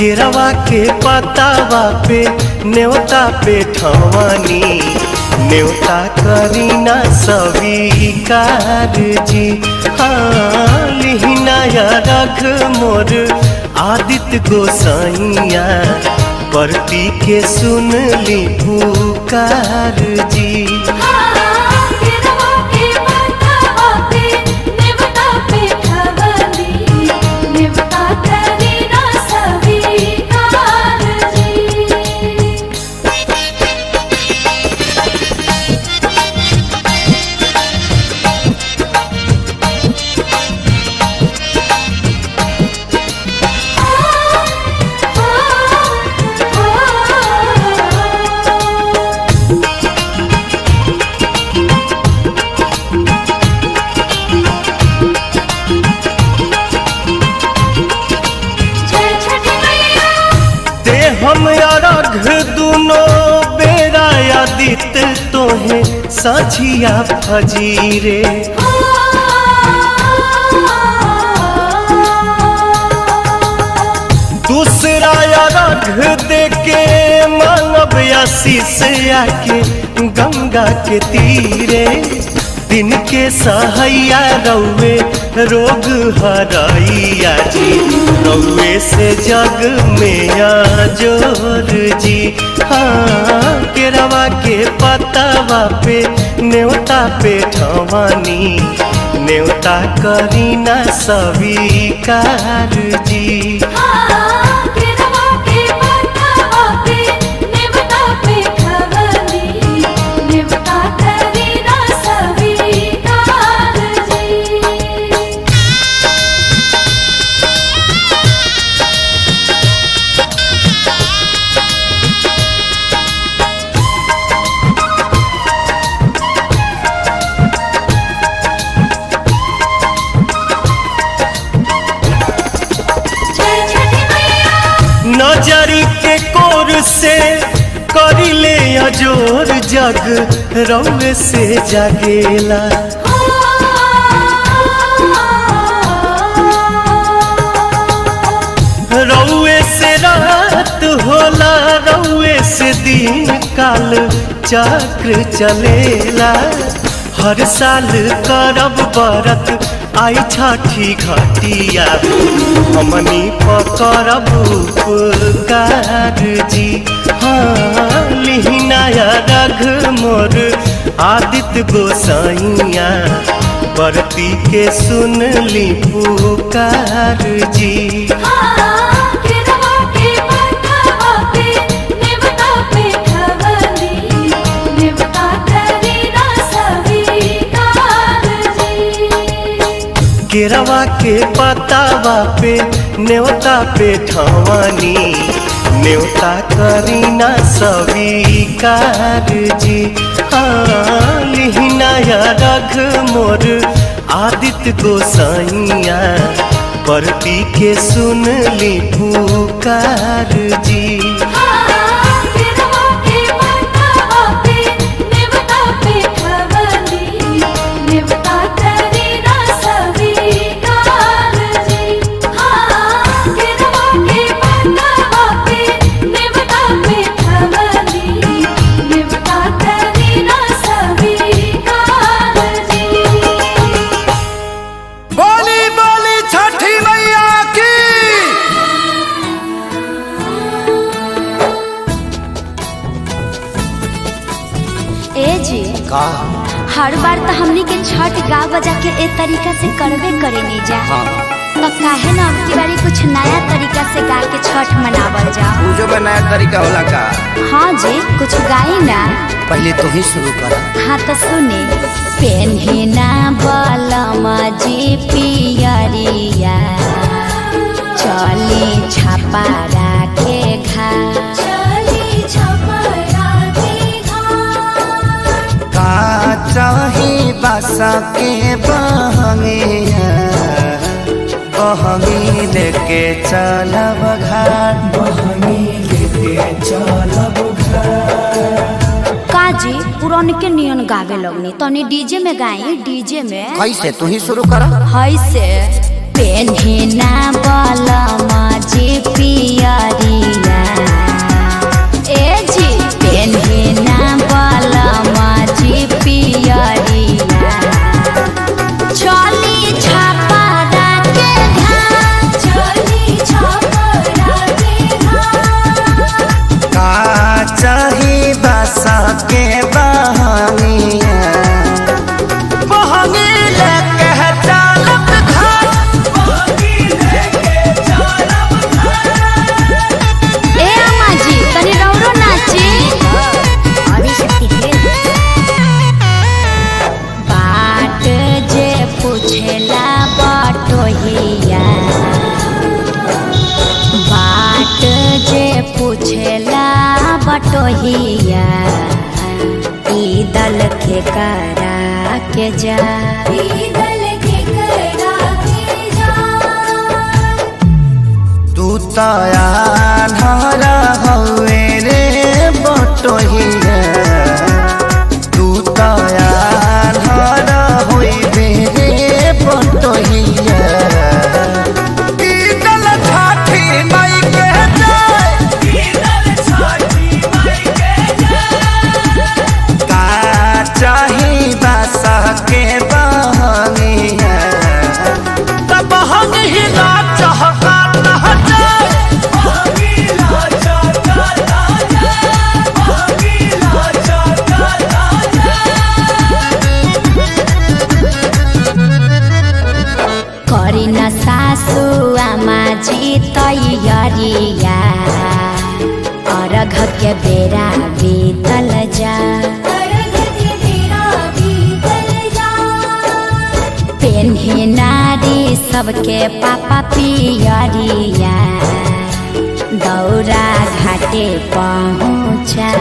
केरवा के पतावा पे न्योता पे ठवानी न्योता करीना स्वीकार जी। हाँ लिहिनाया रख मोर आदित्य गोसाइया परती के सुन ली पुकार जी। हम अरघ दुनो बेरा आदित तोहे साझिया फजीरे। दूसरा अरघ देके मानव आशीष आके गंगा के तीरे। दिन के सहैया रौवे रोग हराइया जी रौवे से जग में जोर जी। हाँ केरवा के पतावा पे न्योता पे ठवानी न्योता करीना स्वीकार जी। नजरी के कोर से करिले अजोर जग रौवे से जागेला। रौवे से रात होला रौवे से दिन काल चक्र चलेला। हर साल करब बरत आई छठी घटिया हमनी पकड़ब उपकार जी। हाँ लिहिनाया रघ मोर आदित्य गोसाइया परती के सुन ली पुकार जी। केरवा के पतावा पे न्योता पे ठवानी न्योता करीना स्वीकार जी। हाँ लिहिनाया रघ मोर आदित्य गोसाइया परती के सुन ली पुकार जी। हर बार तो हमनी के छठ गा बजा के ए तरीका से करबे करे नहीं जा। हाँ। तो काहे ना अब की बारी कुछ नया तरीका से गा के छठ मनावल जा। पूजो में नया तरीका होला का? हाँ जी कुछ गाई ना। पहले तो ही शुरू कर। हाँ तो सुने। पेन्हिना बलमा जी पियरिया चली छापा राखे घा चाही बासा के बहंगिया बहंगी लेके चलब घाट बहंगी लेके चलब घाट। काजी पुरान के नियन गावे लगनी तनी डीजे में गाई। डीजे में कैसे तू ही शुरू कर। है से पेन्हिना बलमा जी पियरिया पूछेला बटोहिया ई दल के करा के जा, तू तया धरा हवे रे बटोहिया, तू तया धरा होइबे रे बटोहिया। के बहंगिया तब हम ही ना चाहता ना जाए, बहंगीला चाहता ना जाए, बहंगीला चाहता ना जाए। करी न सासु आमा जी तैयारिया, अर्घ के बेरा बीतल जा, पेन्ही नारी सबके पापा पियरिया, दौरा घाटे पहुँचा,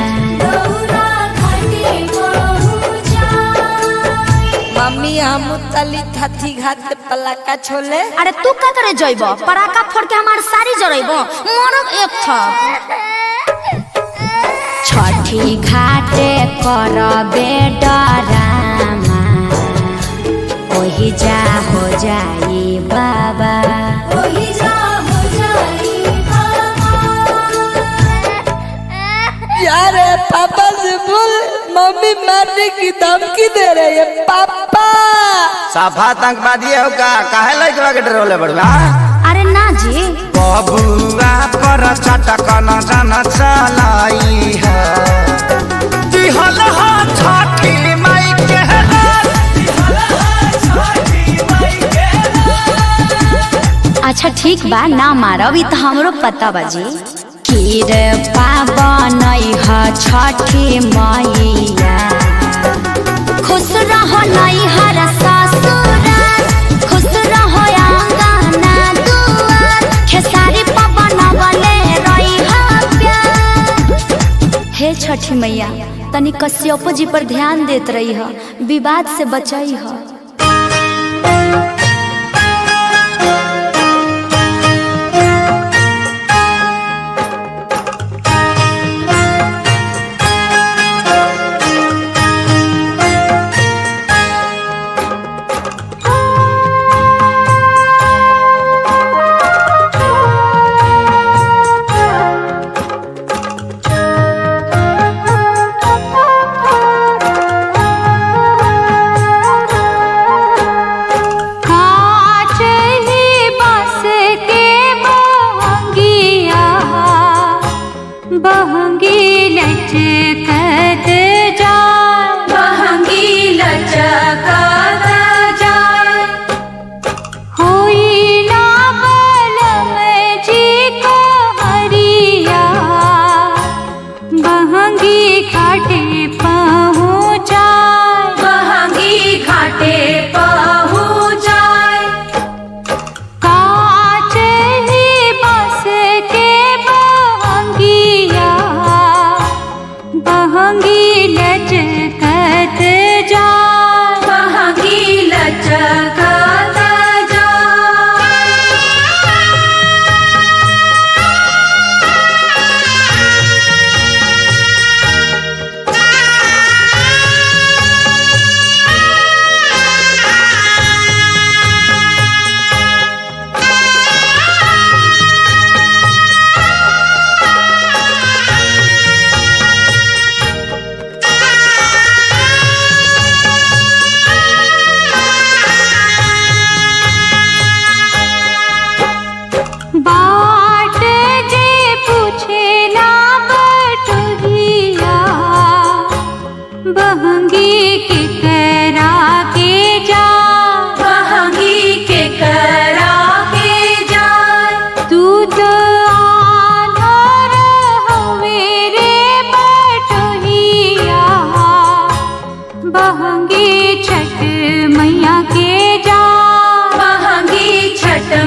मम्मी हम तली थी घाट पे पलाका छोले। अरे तू का करे जइब, पराका फोड़ के हमार सारी जरइब, मरब एक था। छठी घाटे करबे डरामा, ओही जा हो जाई बाबा, ओही जा हो जाई बाबा। यार पापा से बोल, मम्मी मारने की धमकी दे रही है पापा। साफा आतंकवादी हो का, काहे लइकवा के डरोले बड़वा? अरे ना जी, बबुआ पर चटकन जन चलाई है, दिहल हा छठी माई के रात, दिहल हा छठी माई के रात। अच्छा ठीक बा ना मारब, ई त हमरो पता बाजी। खीर पावन ह छठी मैया, खुश रहो नैहर ससुराल, खुश रहो आंगना दुआर, खेसारी पवन बले रही प्यार। हे छठी मैया तनी कश्यपो जी पर ध्यान देत रही ह, विवाद से बचाई ह।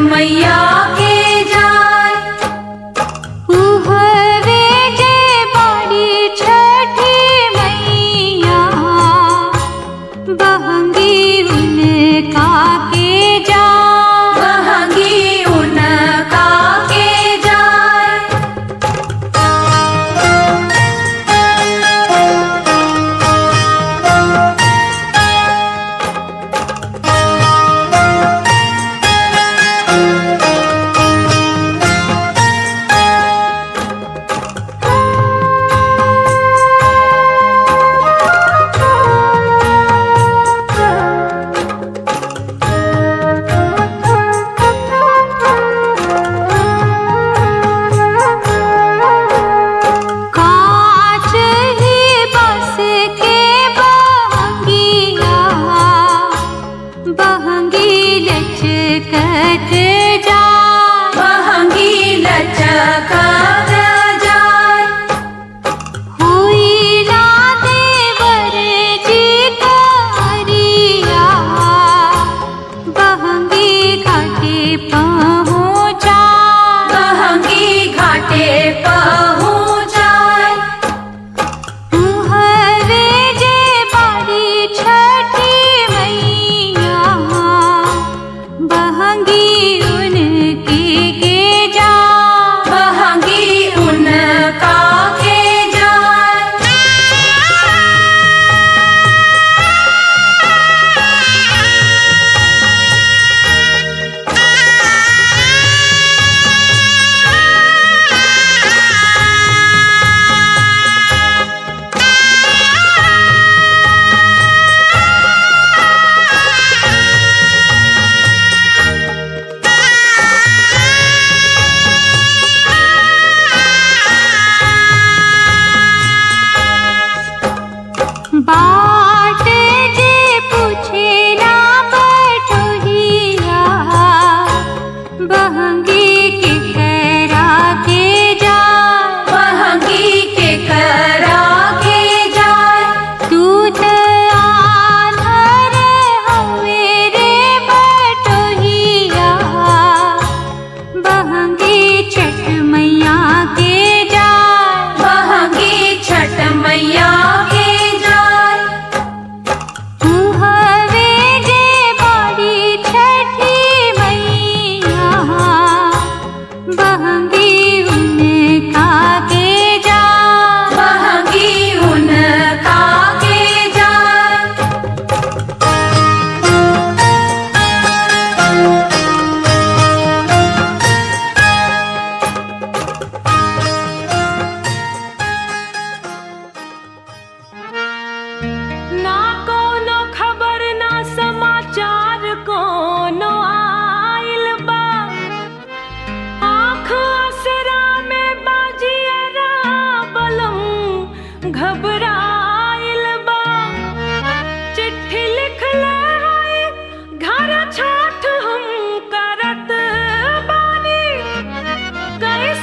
मैया के जाय उहवे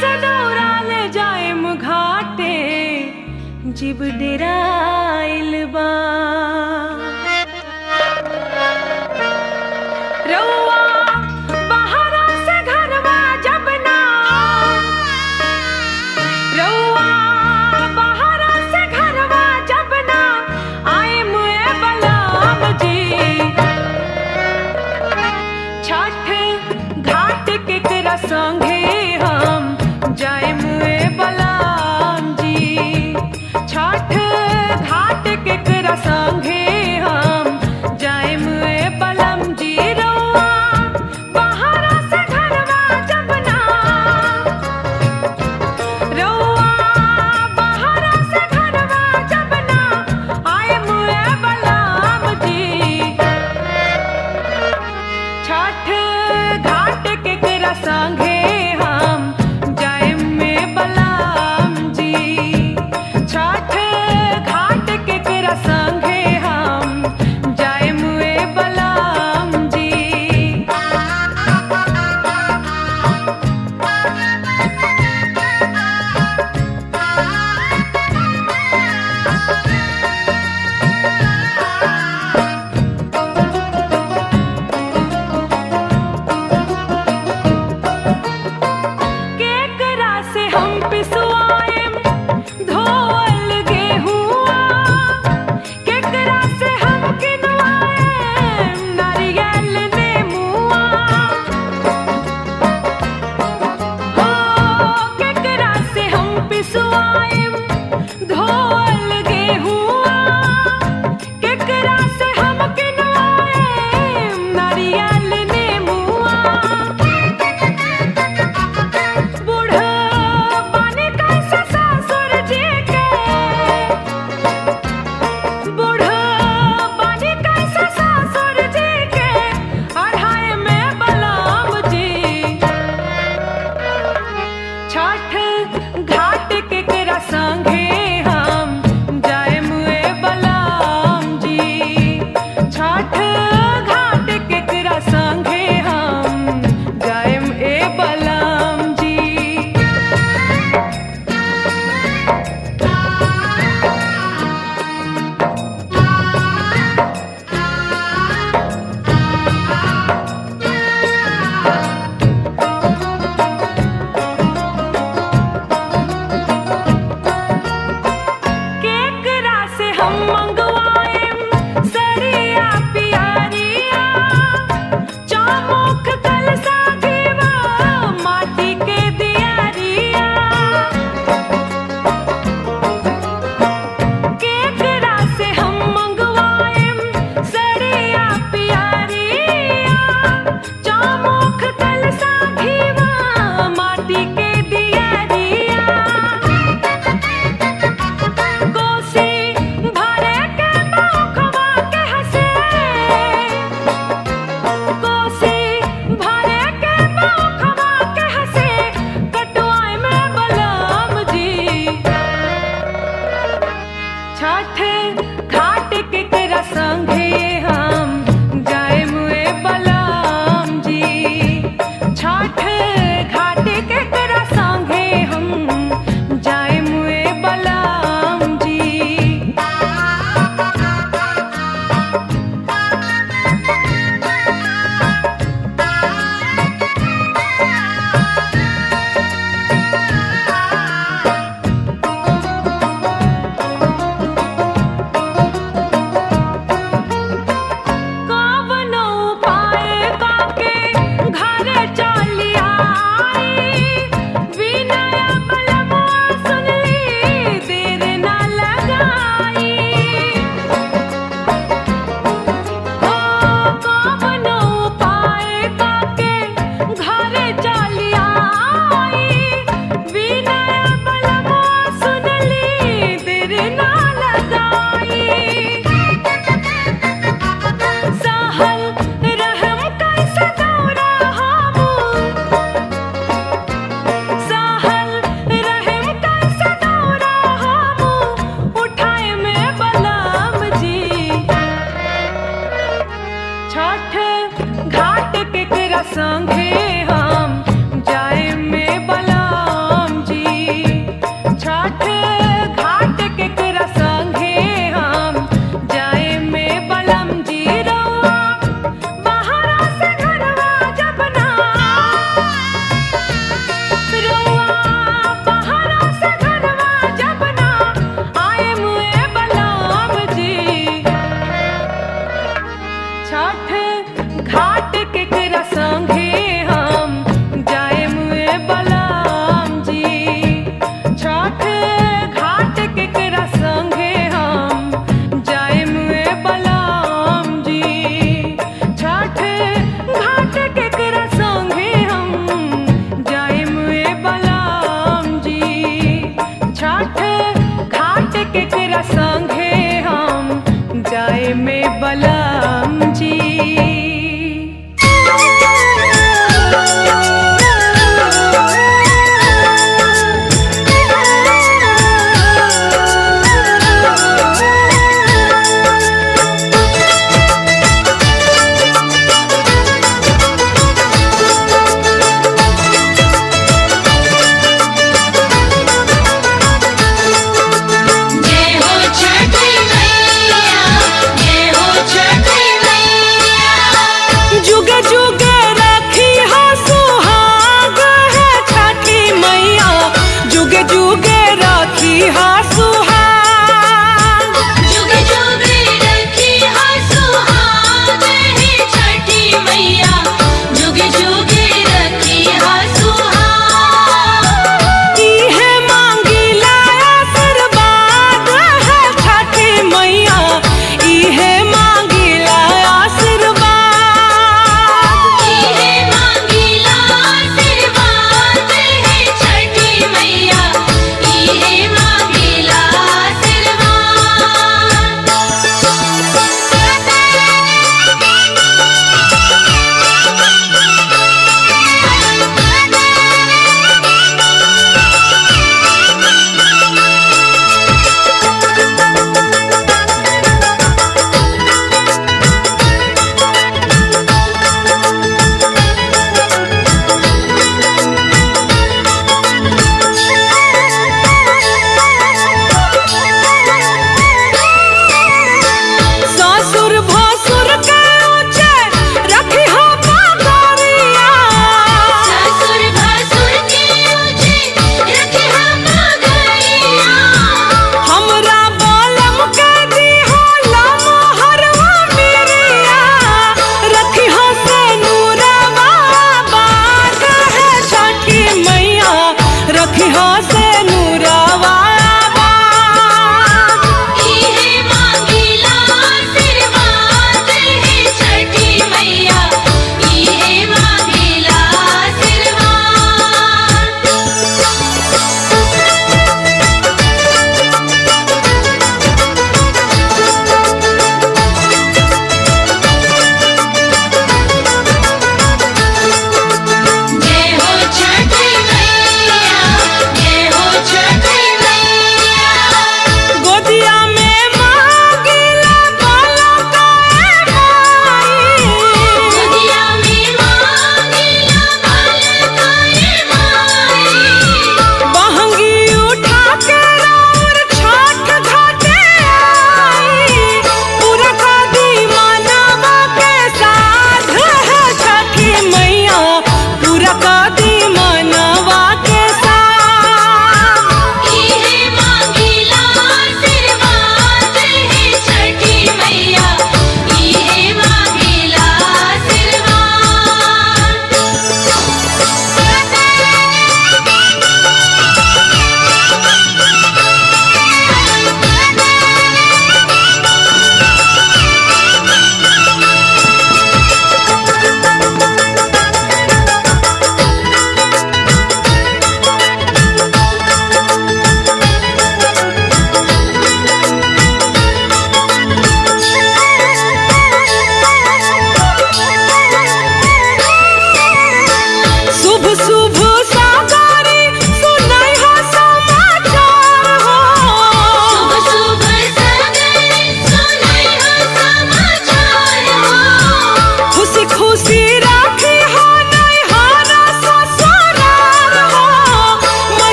से दौरा ले जाएम घाटे जीव डेराइल बा रउआ बहरा से घरवा जब ना रउआ बहरा से घरवा जब ना आए मुए बलाम जी छठ घाट केकरा संगे हम जाए मुए बलाम जी छठ घाट केकरा संगे हम जाए मुए बलम जी रउआ बहरा से घरवा जब ना रउआ बहरा से घरवा जब ना आए मुए बलम जी छठ घाट केकरा संगे हम जाए में बलम जी छठ घाट केकरा संगे हम जाए मुए बलम जी केकरा से हम पिसवाएम धोअल गेहुआ केकरा से हम किनवाएम नारियल नेमुआ हो केकरा से हम पिसवाएम धोअल गेहुआ केकरा से हम किनवाएम नारियल नेमुआ बूढ़ा बानी कैसे ससुर जी के बूढ़ा बानी कैसे ससुर जी के अढ़ाई में बलम जी छठ घाट केकरा संगे हम जाए मुए बलम जी छठ घाट केकरा संगे हम जाए ए बलम जी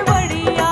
बढ़िया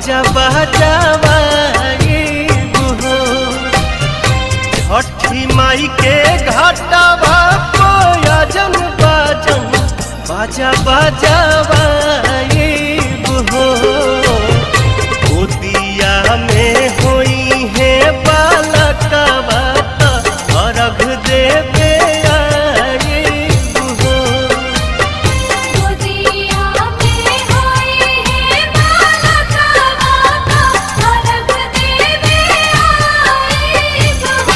बाजा बजावाई बुहो छठी माई के घाटावा कोयाजन बाजन बाजा बजावाई बुहो गोदिया में होई है बालकवा अर्घ देवे आई बुहो गोदिया में होई है बालकवा अर्घ देवे आई बुहो।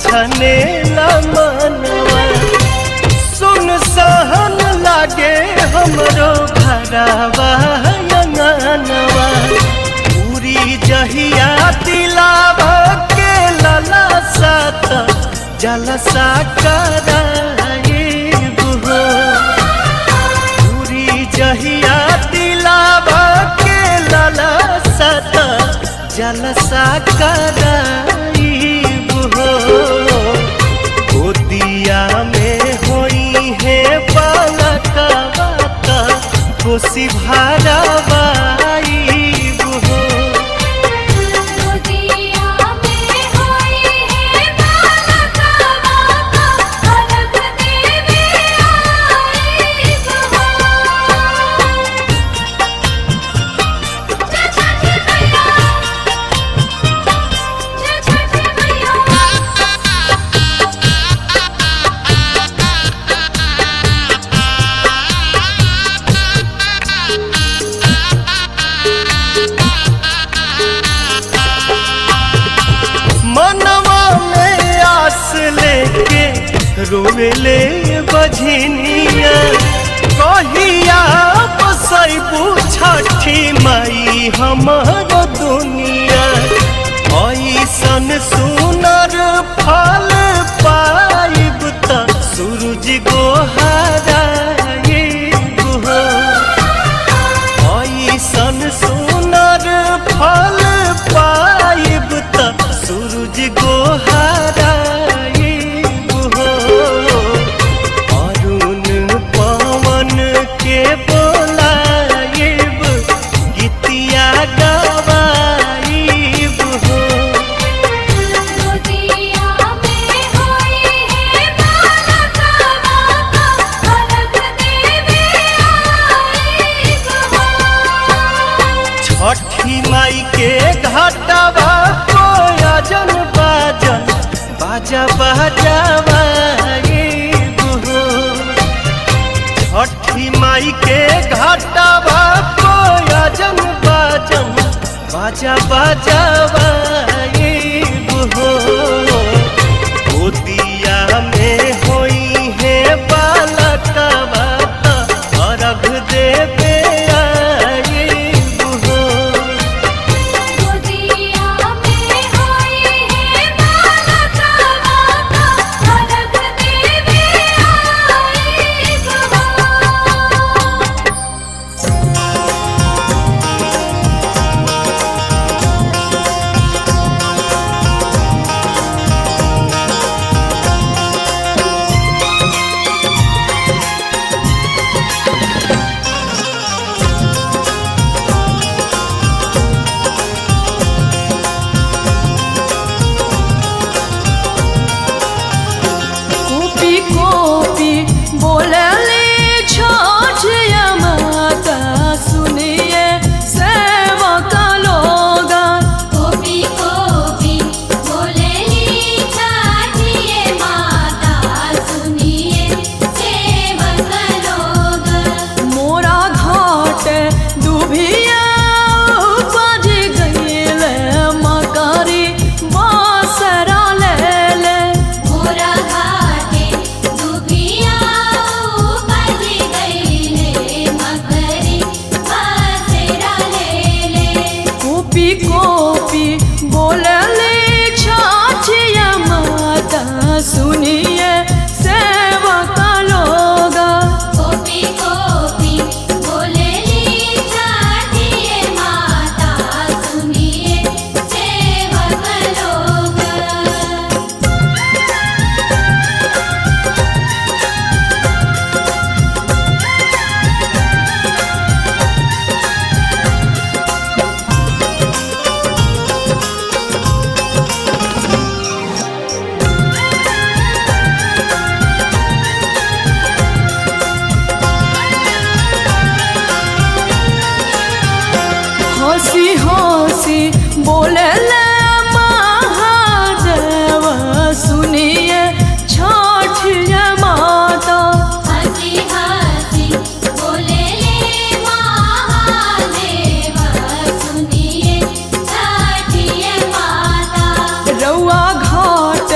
छने मनवा सुन सहन लागे हमरो घरवा अंगनवा पूरी जहिया दिलावा के लला सात जलसा कराई बुहो पूरी जहिया दिलावा के लला सात जलसा कराई गोदिया में होई है बालकवा खुशी भरावाई बुहो गोदिया में होई है बालकवा अर्घ देवे आई बुहो। छठी मैया छठी मैया मनवा में आस लेके रोवेले बझनिया कहिया बसैबू छठी माई हमर दुनिया ऐसन सुनर फल पाइब त सूरज गोहाराई बुहो ऐसन सुनर फल पाइब त सूरज गोहाराई बुहो अरुण पवन के बोलाइब गीतिया गवाई बुहो गोदिया में होई है बालकवा अर्घ देवे आई बुहो। छठी माई के घाटावा कोयाजन बाजन बाजा बजावाई बुहो छठी माई के घाटावा कोयाजन बाजन बाजा बजावाई बुहो गोदिया में होई है बालकवा अर्घ देवे आई बुहो गोदिया में होई है बालकवा अर्घ देवे आई बुहो। हंसी हंसी बोले ले महादेव सुनिए छठिया माता। हंसी हंसी बोले ले महादेव सुनिए छठिया माता। रउआ घाट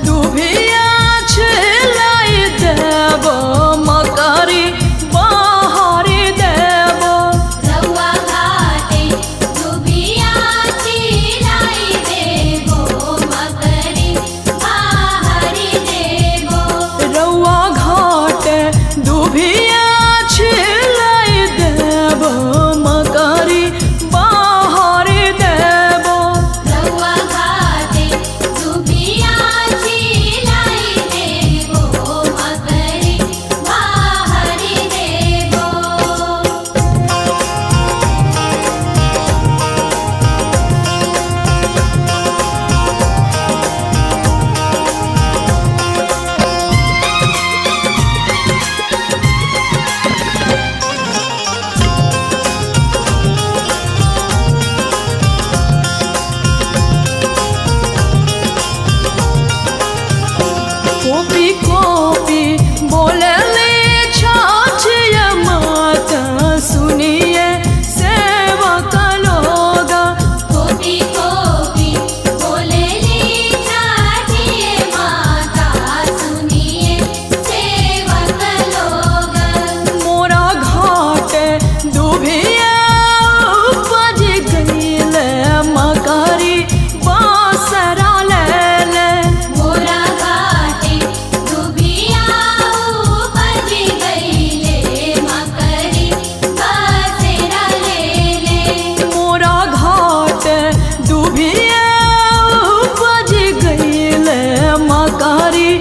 दुभिया छिलाई देव मकरी बाहरी देव। रउआ घाटे दुबिया छिलाई देबो मकरी बाहरी देबो। रउआ घाट दुभिया छिलाई देव मकरी बाहरी देव। रउआ घाटे दुबिया छिलाई देबो मकरी बाहरी देबो। कॉपी कॉपी बोले ले छठिया माता सुनिए सेवक लोग। कोपी कोपी बोले ले छठिया माता सुनिए सेवक लोग। मोरा घाट दुभिया उपज गईले मकरी बासरा ले ले। मोरा घाटे दुबिया उपज गईले मकरी बासेरा ले ले। मोरा घाट दुभिया उपज गईले मकरी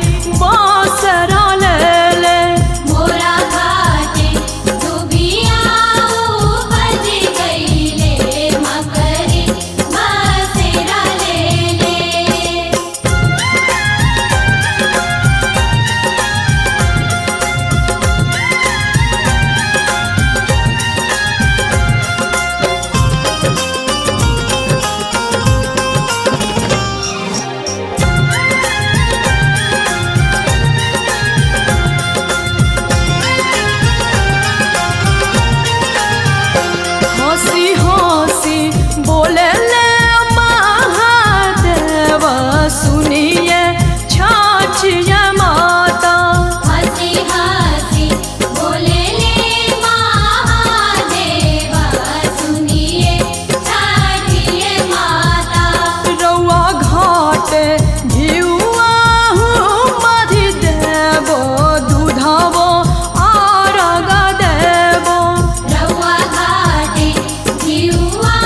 बासरा ले ले। मोरा घाटे दुबिया उपज गईले मकरी बासेरा ले ले। हंसी हंसी बोले ले महादेव सुनिए छठिया माता। हंसी हंसी बोले ले महादेव सुनिए छठिया माता। रउआ घाट घिउआ मधि देबो दूधबो आरग देबो। रउआ घाटे घिउआ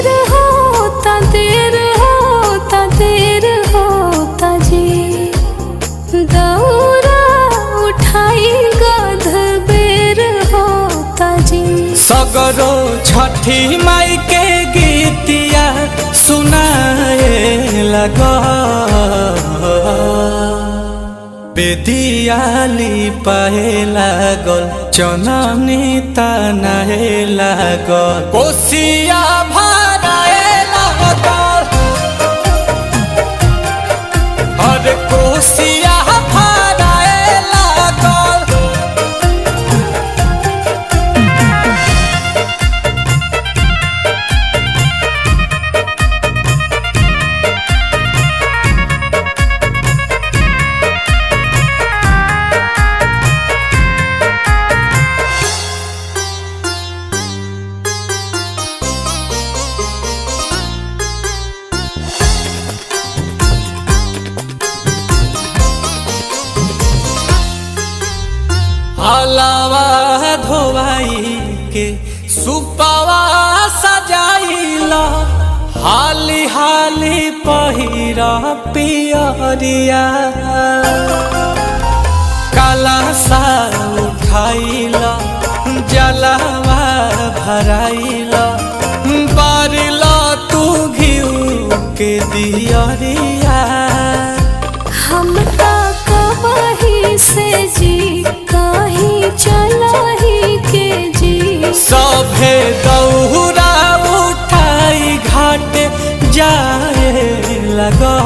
देर होता देर होता जी दौरा उठाई गध बेर होता जी। सगरो छठी माई के गीतिया सुनाए लगा बेदियाली पाए लागल चननी तनाए लागल कोसिया भराए लागल और कोसिया भराए लागल। हलावा धोवाई के सुपावा सजाइला हाली हाली पहिरा पियरिया काला सा उठाइला जलावा भराइला बारिला तू घिउ के दियरिया। हम तो कहीं से जी कहीं चला ही के जी सभे दौरा उठाई घाट जाए लगा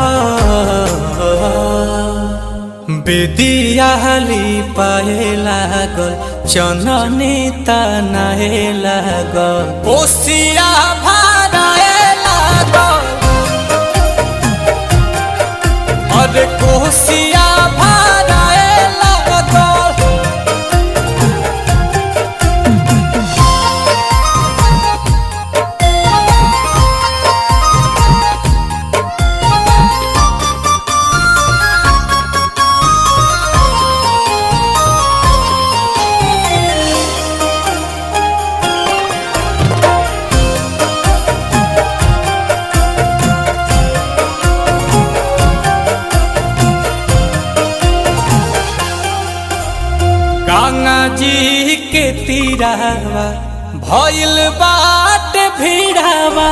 बेदियाली पाए लागल चननी तनाए लागल कोसिया भराए लागल और कोसिया भराए लागल। गंगा जी के तीरावा भइल बाट भीड़ावा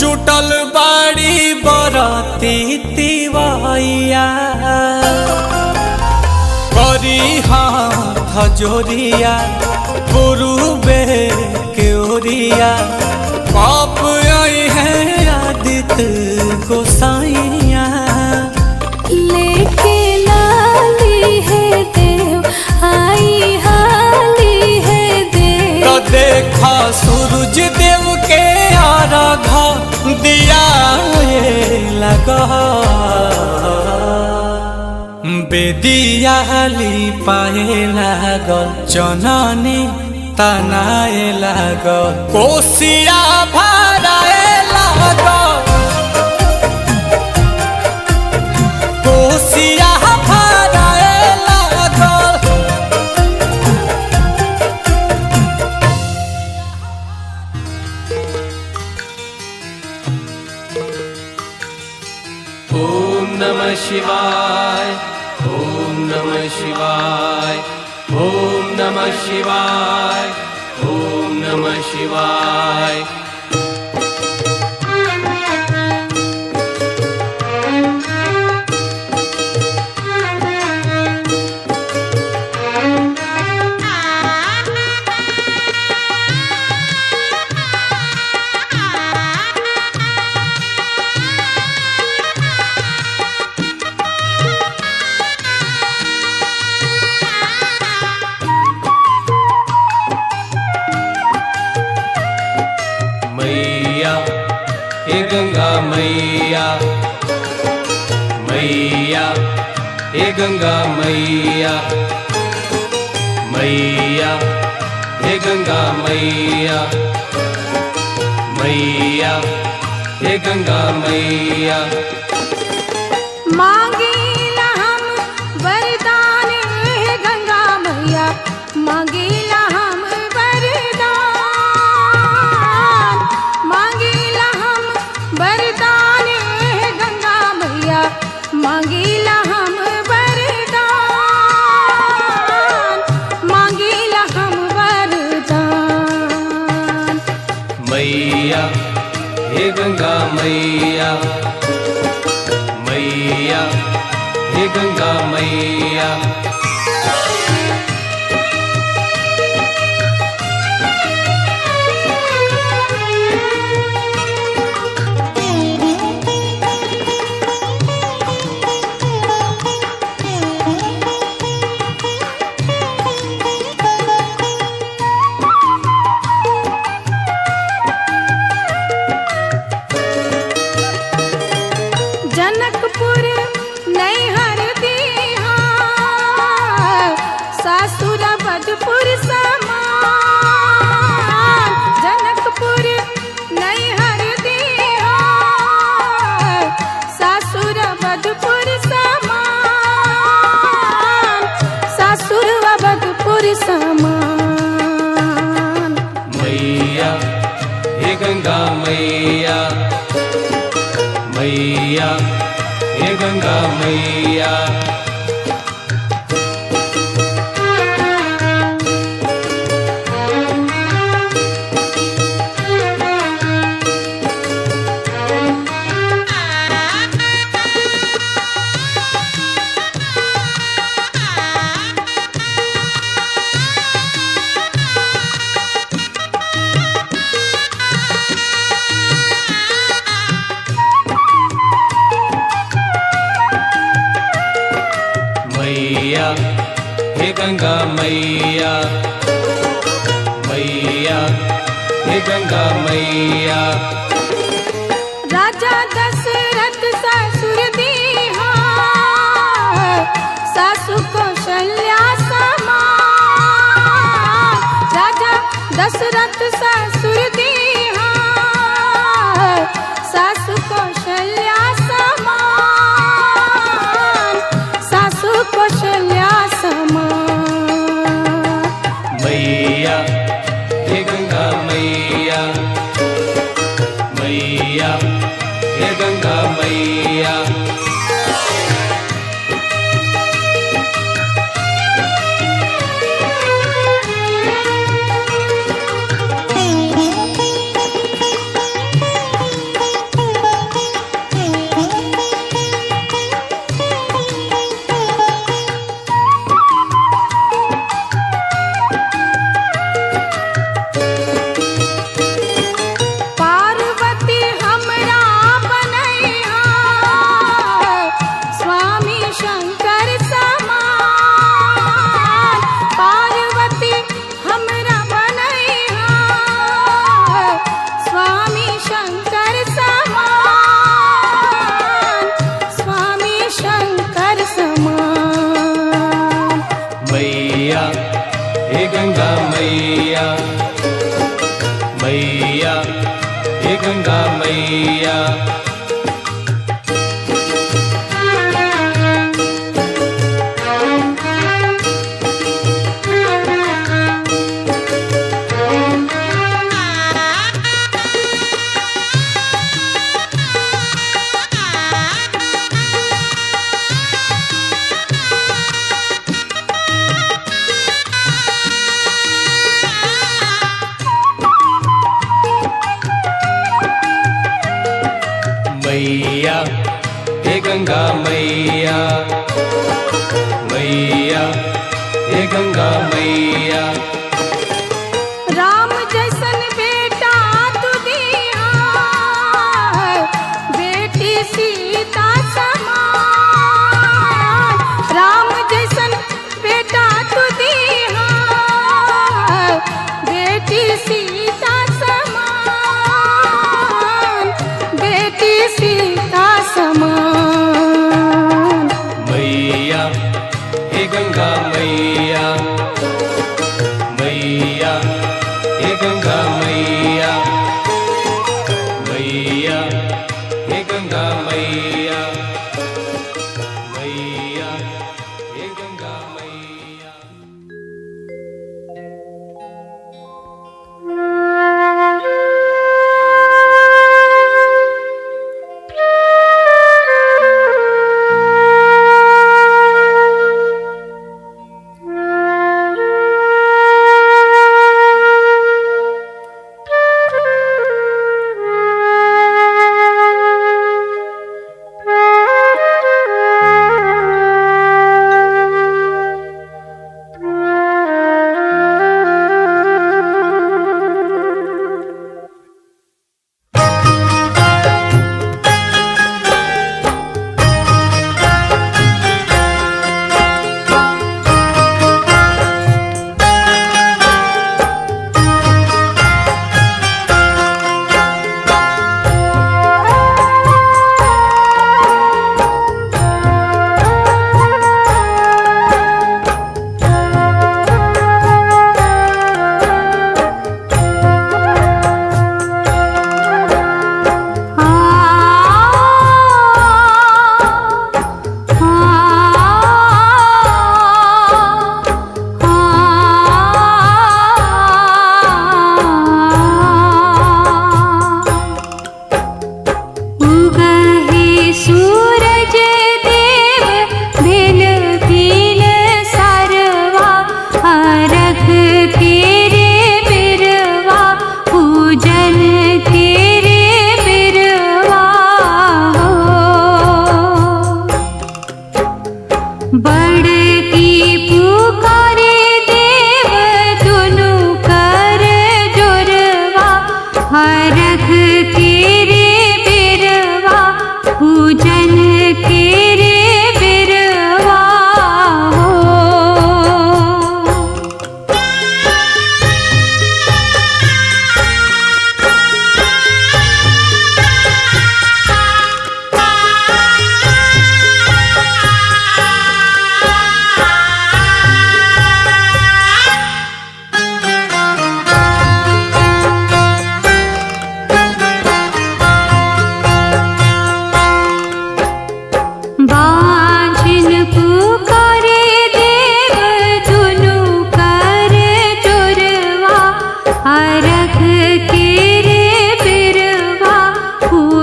जुटल बाड़ी बरती तिवैया करी हाथ जोरिया गुरुबे के ओरिया पाप आई है आदित्य गोसाइया लेके लाली है देव आई हाली है देव तो देखा सूरज देव के आराधा दिया लगा बेदियाली पाए लागल चननी तनाए लागल कोसिया भराए लागल कोसिया भराए लागल। ओम नमः शिवाय ओम नमः शिवाय ओम नमः शिवाय ओम नमः शिवाय। मैया हे गंगा मैया मैया हे गंगा मैया मैया हे गंगा मैया मैया हे गंगा मैया। मांगेला हम वरदान हे गंगा मैया मांगेला हम वरदान मांगेला हे गंगा मैया मैया हे गंगा मैया जनकपुर नैहर दीहा सासुर बधपुर समान जनकपुर नैहर दीहा सासुर बधपुर समान सासुर बधपुर समान मैया हे गंगा मैया मैया हे गंगा मैया मैया हे गंगा मैया मैया हे गंगा मैया राजा दशरथ ससुर दीहा सासु कौशल्या समान राजा दशरथ ससुर दीहा सासु कौशल्या समान सासु कौशल्या समान मैया हे गंगा मैया मैया हे गंगा मैया पार्वती हमरा बनैहा स्वामी शंकर समान पार्वती हमरा बनैहा स्वामी शंकर समान स्वामी शंकर समान मैया हे गंगा मैया मैया हे गंगा मैया मैया हे गंगा मैया मैया हे गंगा मैया राम जैसन बेटा तू दिया बेटी सीता समान राम जैसन बेटा तू दिया बेटी सीता समान बेटी सीता समान मैया हे गंगा मैया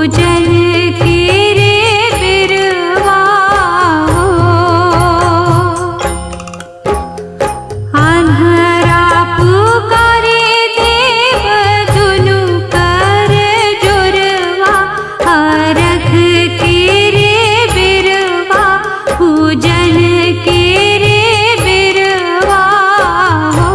पूजन के रे बिरवा हो। अन्हरा पुकारे देव दुनु कर जोरवा, अरख के रे बिरवा पूजन के रे बिरवा हो।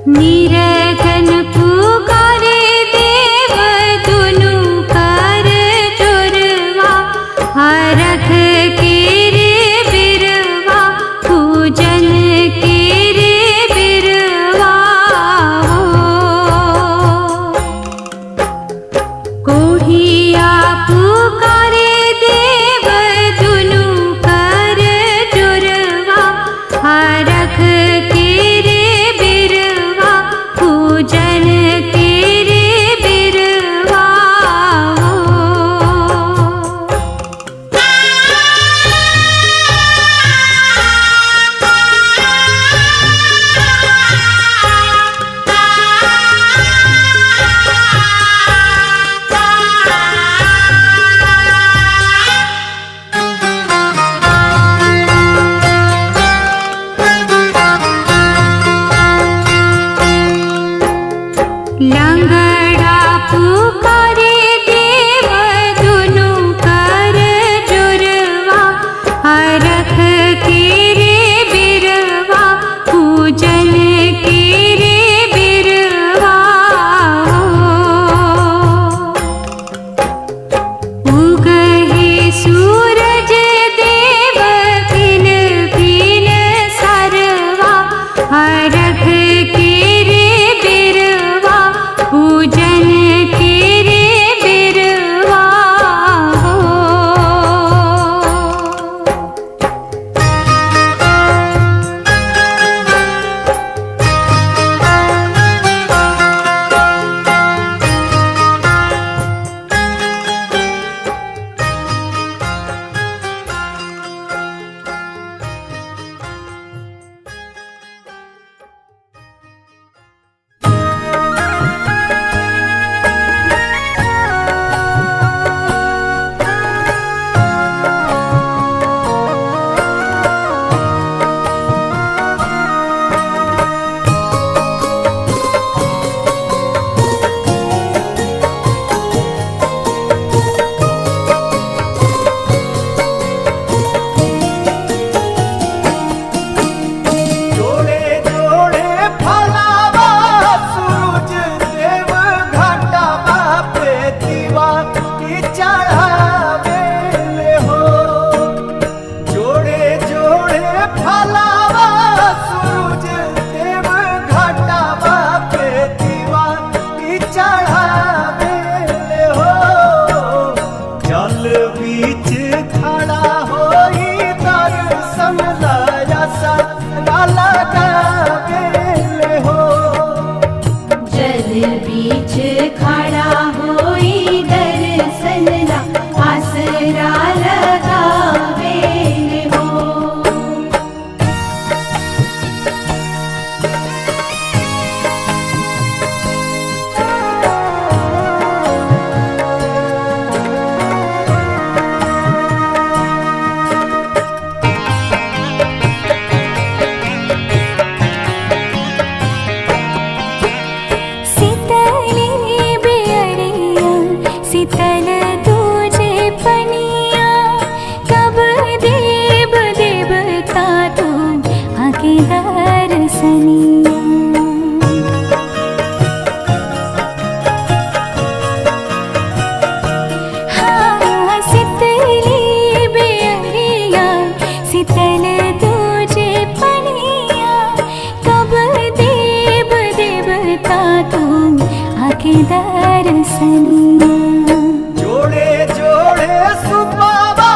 निरखन पुकारे देव दुनु कर जोरवा, हरख के रे बिरवा पूजन के रे बिरवा हो। कोढ़िया पुकारे देव दुनु कर जोरवा, हरख के रे बिरवा पूजन के रे बिरवा हो। लंगड़ा पुकारे देव दुनु कर जोरवा, हरख के रे बिरवा पूजन के रे बिरवा हो। उगहे सूरज देव किन किन सरवा, हरख के रे बिरवा पूजन के रे बिरवा हो। के दर्शनिया। जोड़े जोड़े सुबाबा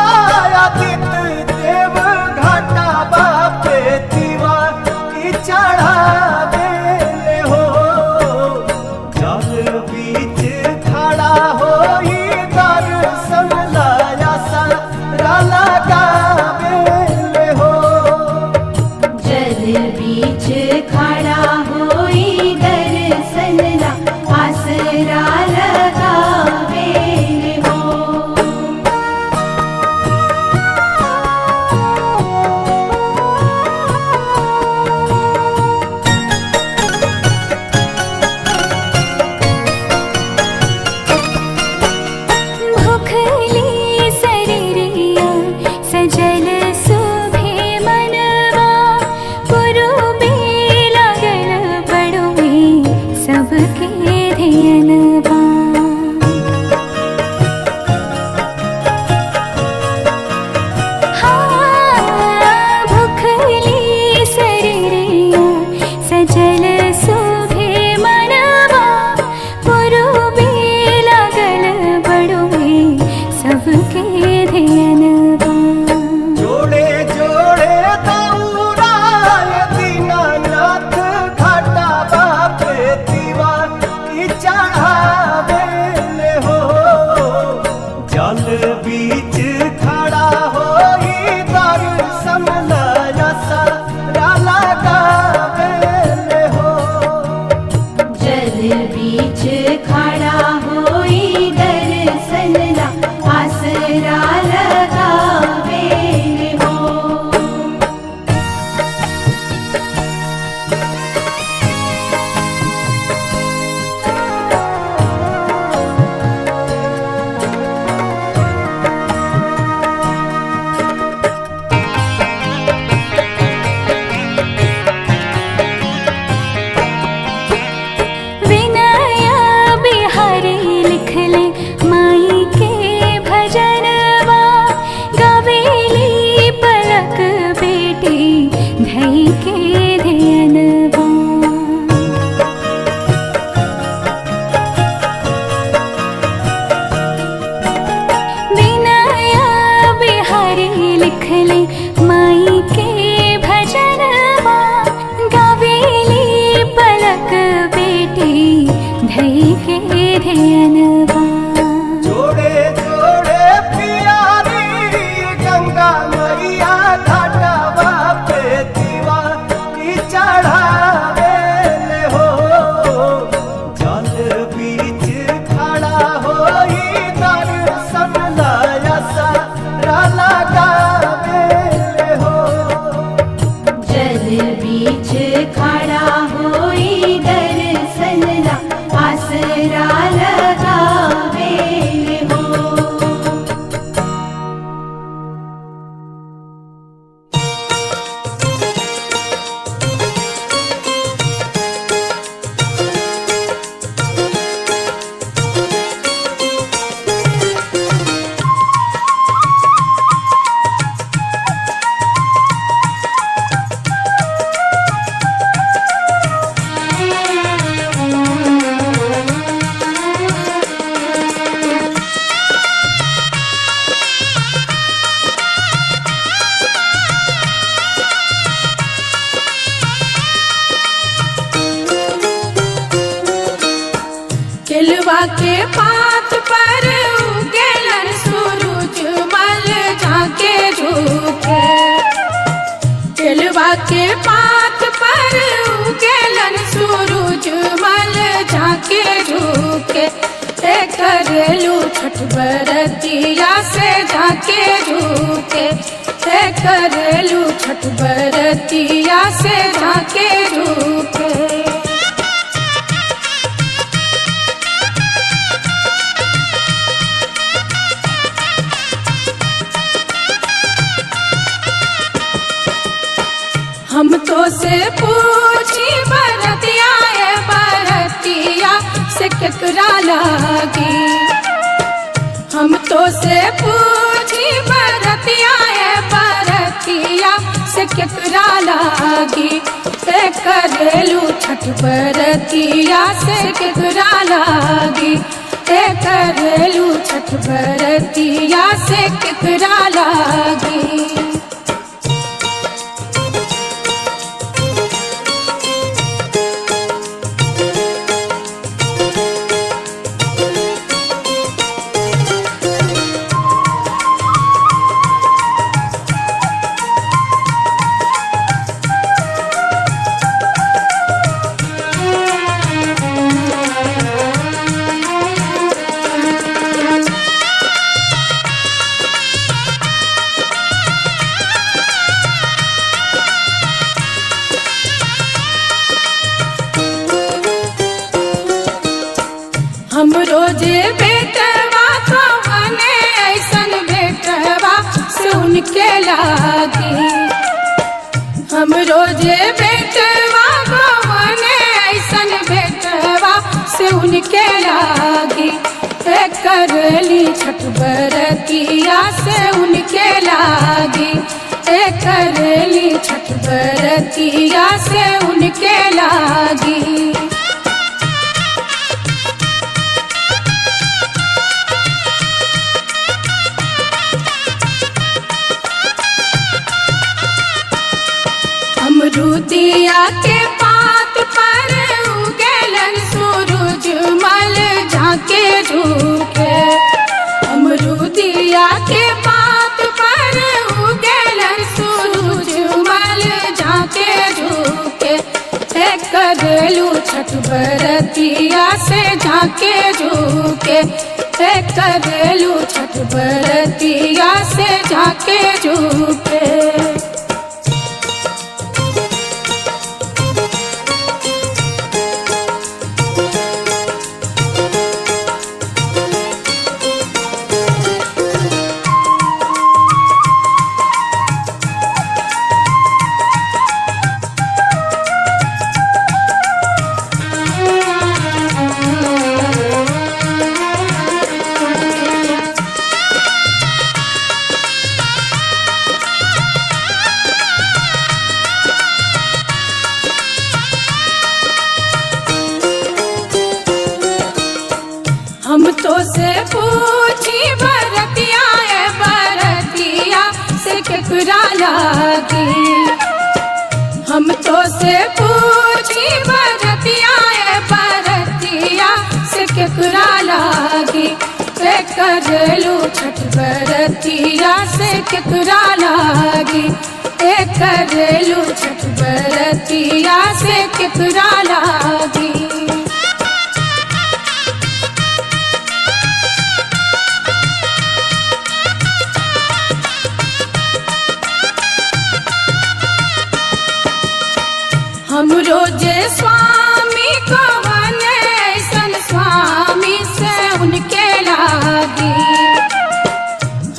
आदित्य देव घाटा बापे दीवा की चढ़ावे हो। जल बीच खड़ा होई दर्शन लाया सारा लगावे हो। जल बीच खड़ा होई दर्शन ला आसरा लगावे हो। भूखली शरीरिया सजल सुभे मनवा। पुरुबे लागल बड़ुए सबके ध्यानवा। हाँ, भूखली शरीरिया सजल सुभे मनवा। पुरुबे लागल बड़ुए सबके ध्यानवा। जोड़े जोड़े दौड़ाय दीनानाथ घाटा बापे दीवा की चढ़ावे हो। जल बीच खड़ा होई दर्शन लाया सारा लगावे हो। जल बीच खड़ा होई दर्शन ला आसरा लगावे हो। विनय बिहारी लिखले माई के भजनवा। गवेली पलक बेटी धई के ध्यानवा। विनय बिहारी लिखले माई के भजनवा। गवेली पलक बेटी धई के ध्यानवा। जोड़े जोड़े प्यारी गंगा मैया घाटा बापे दीवा की चढ़ावे हो। जल बीच खड़ा होई दर्शन लाया सारा लगावे हो। जल बीच खड़ा होई दर्शन ला आसरा लगावे हो। केलवा के पात पर उगेलन सूरज मल झाके झुके। केलवा के पात पर उगेलन सूरज मल झाके झुके। करेलू छठ बरतिया से झाके झुके। करेलू छठ बरतिया से झाके झुके। हम तो से पूछी बरतिया है बरतिया से केकरा लागी। हम तो से पूछी बरतिया है बरतिया से केकरा लागी। करेलू छठ बरतिया से केकरा लागी करेलू छठ बरतिया से केकरा लागी। हम रोजे बेटवा को बने ऐसन बेटवा से उनके लागी। हम रोजे बेटवा को बने ऐसन बेटवा से उनके लागी करली छठ बरतिया से उनके लागी करली छठ बरतिया से उनके लागी। अमरूदिया के पात पर उगेलन सूरज मल झाके झूके। अमरूदिया के पात पर उगेलन सूरज मल झाके झूके करलू छठ बरतिया से झाके झूके करलू छठ बरतिया से झाके झूके। हम तो से पूछी बरतिया बरतिया से केकरा लागी। हम तो से पूछी बरतिया बरतिया से केकरा लागी करलू छठ बरतिया से केकरा लागी करलू छठ बरतिया से केकरा लागी। हम रोजे स्वामी को बने ऐसन स्वामी से उनके लागी।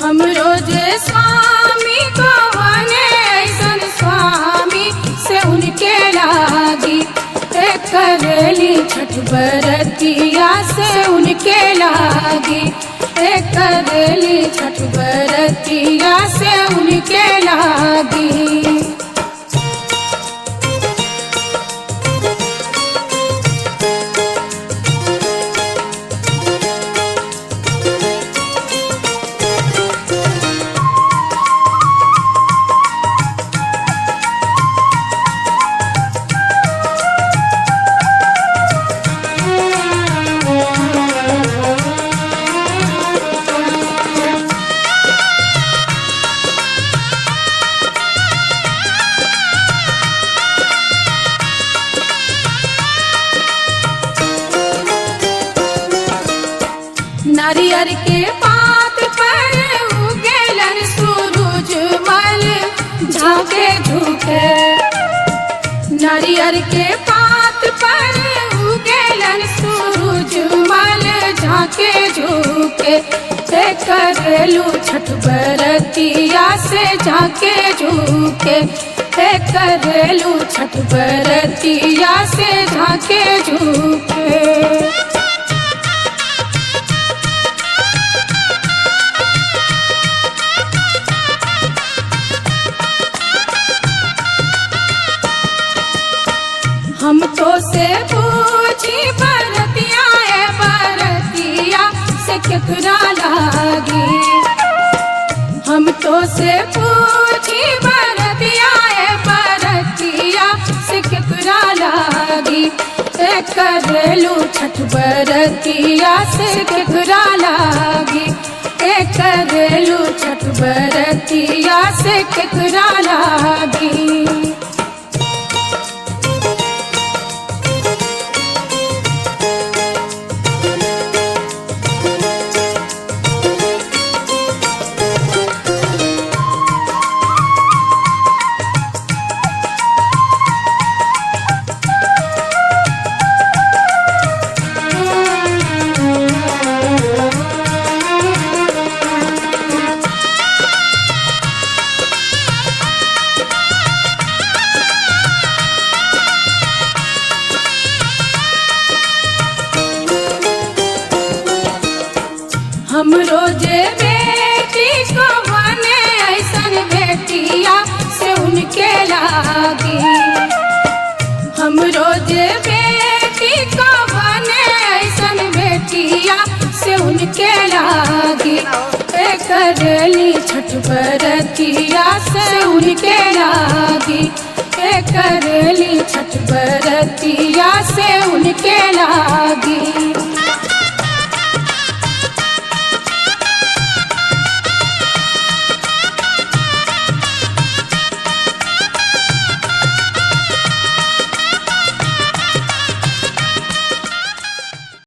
हम रोजे स्वामी को बने ऐसन स्वामी से उनके लागी करली छठ बरतिया से उनके लागी करली छठ बरतिया से उनके लागी। नारियर के पात पर उगेलन सूरज मल झाके झूके। नारियर के पात पर उगेलन सूरज मल झाके झूके करलू छठ बरतिया से झाके झूके करलू छठ बरतिया से झाके झूके। करेलू छठ बरतिया से केकरा लागी करेलू छठ बरतिया से केकरा लागी। हम रोजे बेटी को बने ऐसन बेटिया से उनके लागी। हम रोजे बेटी को बने ऐसन बेटिया से उनके लागी करेली छठ बरतिया से उनके लागी करेली छठ बरतिया से उनके लागी।